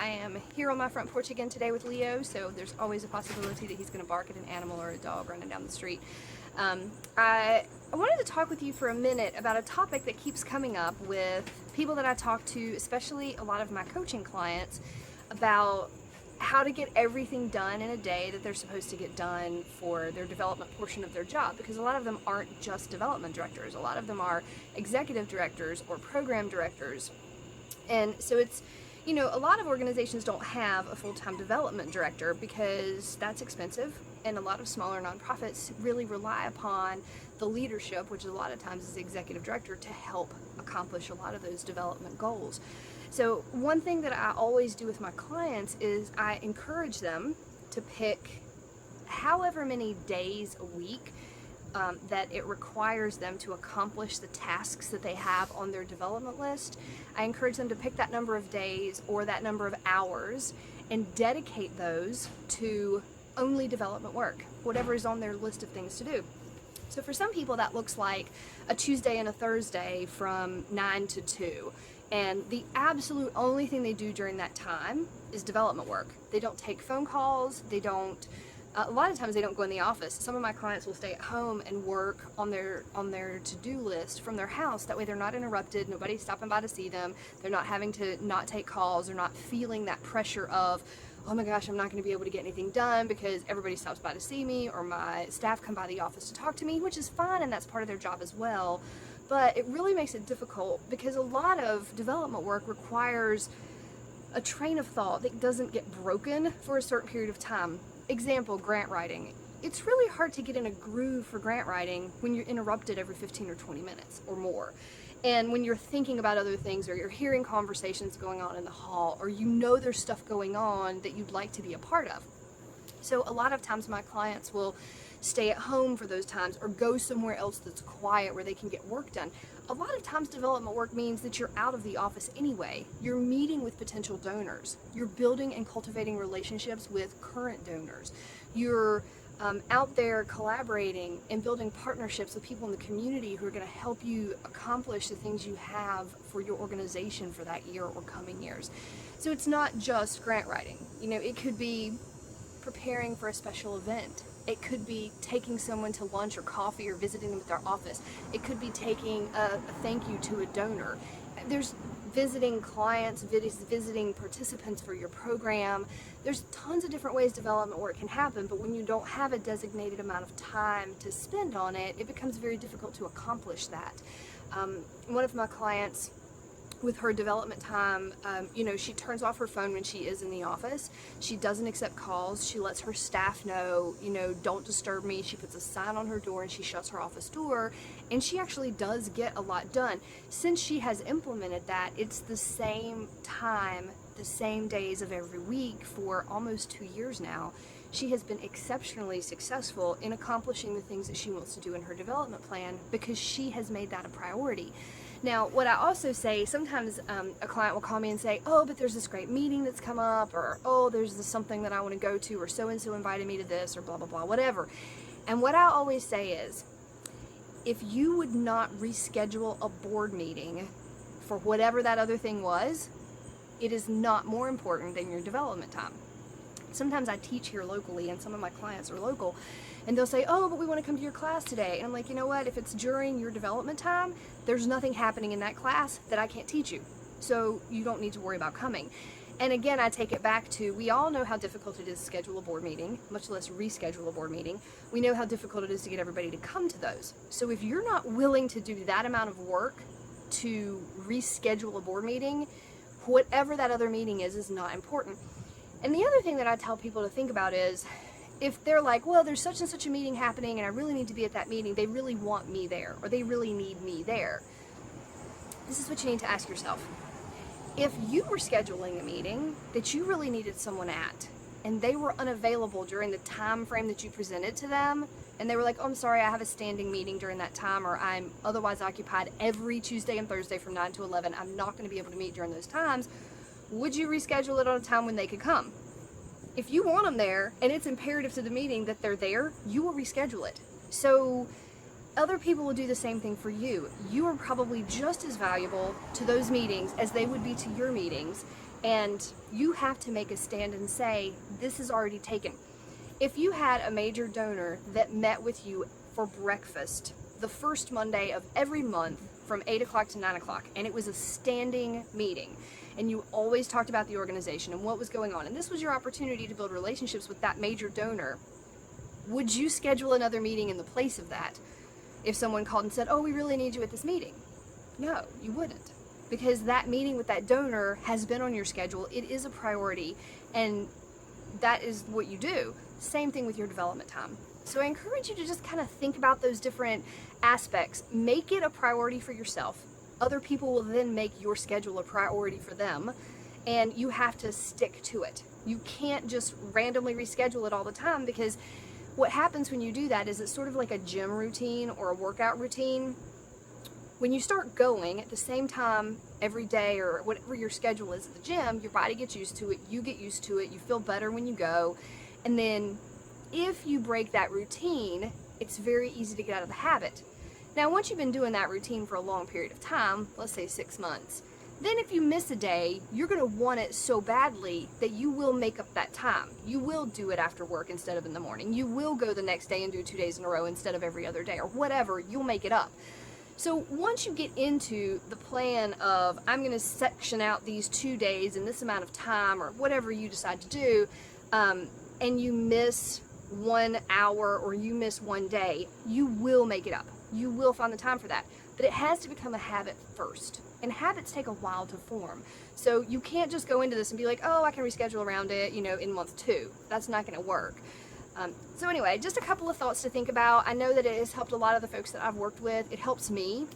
I am here on my front porch again today with Leo, so there's always a possibility that he's going to bark at an animal or a dog running down the street. I wanted to talk with you for a minute about a topic that keeps coming up with people that I talk to, especially a lot of my coaching clients, about how to get everything done in a day that they're supposed to get done for their development portion of their job, because a lot of them aren't just development directors. A lot of them are executive directors or program directors. And so it's, you know, a lot of organizations don't have a full-time development director because that's expensive, and a lot of smaller nonprofits really rely upon the leadership, which a lot of times is the executive director, to help accomplish a lot of those development goals. So one thing that I always do with my clients is I encourage them to pick however many days a week that it requires them to accomplish the tasks that they have on their development list. I encourage them to pick that number of days or that number of hours and dedicate those to only development work, whatever is on their list of things to do. So for some people that looks like a Tuesday and a Thursday from 9 to 2. And the absolute only thing they do during that time is development work. They don't take phone calls, they don't, a lot of times they don't go in the office. Some of my clients will stay at home and work on their to-do list from their house. That way they're not interrupted, nobody's stopping by to see them, they're not having to not take calls, they're not feeling that pressure of, oh my gosh, I'm not going to be able to get anything done because everybody stops by to see me or my staff come by the office to talk to me, which is fine and that's part of their job as well. But it really makes it difficult because a lot of development work requires a train of thought that doesn't get broken for a certain period of time. Example, grant writing. It's really hard to get in a groove for grant writing when you're interrupted every 15 or 20 minutes or more. And when you're thinking about other things, or you're hearing conversations going on in the hall, or you know there's stuff going on that you'd like to be a part of. So a lot of times my clients will stay at home for those times or go somewhere else that's quiet where they can get work done. A lot of times development work means that you're out of the office anyway. You're meeting with potential donors. You're building and cultivating relationships with current donors. You're out there collaborating and building partnerships with people in the community who are going to help you accomplish the things you have for your organization for that year or coming years. So it's not just grant writing. You know, it could be preparing for a special event. It could be taking someone to lunch or coffee or visiting them at their office. It could be taking a thank you to a donor. There's visiting clients, visiting participants for your program. There's tons of different ways development work can happen, but when you don't have a designated amount of time to spend on it, it becomes very difficult to accomplish that. One of my clients, with her development time, you know, she turns off her phone when she is in the office. She doesn't accept calls. She lets her staff know, you know, don't disturb me. She puts a sign on her door and she shuts her office door, and she actually does get a lot done. Since she has implemented that, it's the same time, the same days of every week for almost 2 years now. She has been exceptionally successful in accomplishing the things that she wants to do in her development plan because she has made that a priority. Now, what I also say, sometimes a client will call me and say, oh, but there's this great meeting that's come up, or oh, there's this something that I want to go to, or so-and-so invited me to this, or blah, blah, blah, whatever. And what I always say is, if you would not reschedule a board meeting for whatever that other thing was, it is not more important than your development time. Sometimes I teach here locally, and some of my clients are local, and they'll say, oh, but we want to come to your class today. And I'm like, you know what, if it's during your development time, there's nothing happening in that class that I can't teach you. So you don't need to worry about coming. And again, I take it back to, we all know how difficult it is to schedule a board meeting, much less reschedule a board meeting. We know how difficult it is to get everybody to come to those. So if you're not willing to do that amount of work to reschedule a board meeting, whatever that other meeting is not important. And the other thing that I tell people to think about is, if they're like, well, there's such and such a meeting happening and I really need to be at that meeting, they really want me there, or they really need me there. This is what you need to ask yourself. If you were scheduling a meeting that you really needed someone at, and they were unavailable during the time frame that you presented to them, and they were like, oh, I'm sorry, I have a standing meeting during that time, or I'm otherwise occupied every Tuesday and Thursday from 9 to 11, I'm not going to be able to meet during those times, would you reschedule it on a time when they could come? If you want them there, and it's imperative to the meeting that they're there, you will reschedule it. So other people will do the same thing for you. You are probably just as valuable to those meetings as they would be to your meetings. And you have to make a stand and say, this is already taken. If you had a major donor that met with you for breakfast the first Monday of every month from 8 o'clock to 9 o'clock, and it was a standing meeting, and you always talked about the organization and what was going on, and this was your opportunity to build relationships with that major donor, would you schedule another meeting in the place of that if someone called and said, oh, we really need you at this meeting? No, you wouldn't. Because that meeting with that donor has been on your schedule. It is a priority, and that is what you do. Same thing with your development time. So I encourage you to just kind of think about those different aspects. Make it a priority for yourself. Other people will then make your schedule a priority for them, and you have to stick to it. You can't just randomly reschedule it all the time, because what happens when you do that is it's sort of like a gym routine or a workout routine. When you start going at the same time every day, or whatever your schedule is at the gym, your body gets used to it, you get used to it, you feel better when you go. And then if you break that routine, it's very easy to get out of the habit. Now, once you've been doing that routine for a long period of time, let's say 6 months, then if you miss a day, you're going to want it so badly that you will make up that time. You will do it after work instead of in the morning. You will go the next day and do 2 days in a row instead of every other day, or whatever. You'll make it up. So once you get into the plan of, I'm going to section out these 2 days in this amount of time, or whatever you decide to do, and you miss 1 hour or you miss 1 day, you will make it up. You will find the time for that. But it has to become a habit first. And habits take a while to form. So you can't just go into this and be like, oh, I can reschedule around it, in month 2. That's not going to work. So anyway, just a couple of thoughts to think about. I know that it has helped a lot of the folks that I've worked with. It helps me.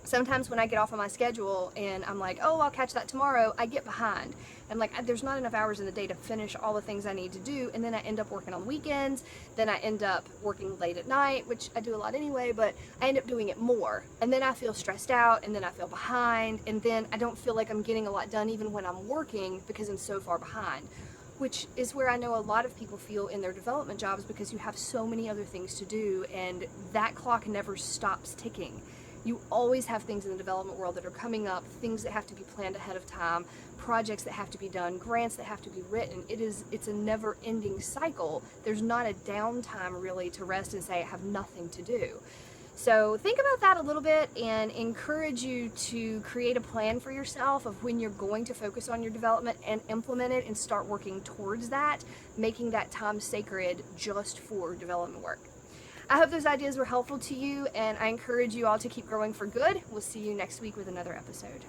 Sometimes when I get off of my schedule and I'm like, oh, I'll catch that tomorrow, I get behind. And like, there's not enough hours in the day to finish all the things I need to do. And then I end up working on the weekends. Then I end up working late at night, which I do a lot anyway, but I end up doing it more. And then I feel stressed out, and then I feel behind. And then I don't feel like I'm getting a lot done even when I'm working, because I'm so far behind. Which is where I know a lot of people feel in their development jobs, because you have so many other things to do, and that clock never stops ticking. You always have things in the development world that are coming up, things that have to be planned ahead of time, projects that have to be done, grants that have to be written. It's a never-ending cycle. There's not a downtime really to rest and say, I have nothing to do. So think about that a little bit, and encourage you to create a plan for yourself of when you're going to focus on your development and implement it, and start working towards that, making that time sacred just for development work. I hope those ideas were helpful to you, and I encourage you all to keep growing for good. We'll see you next week with another episode.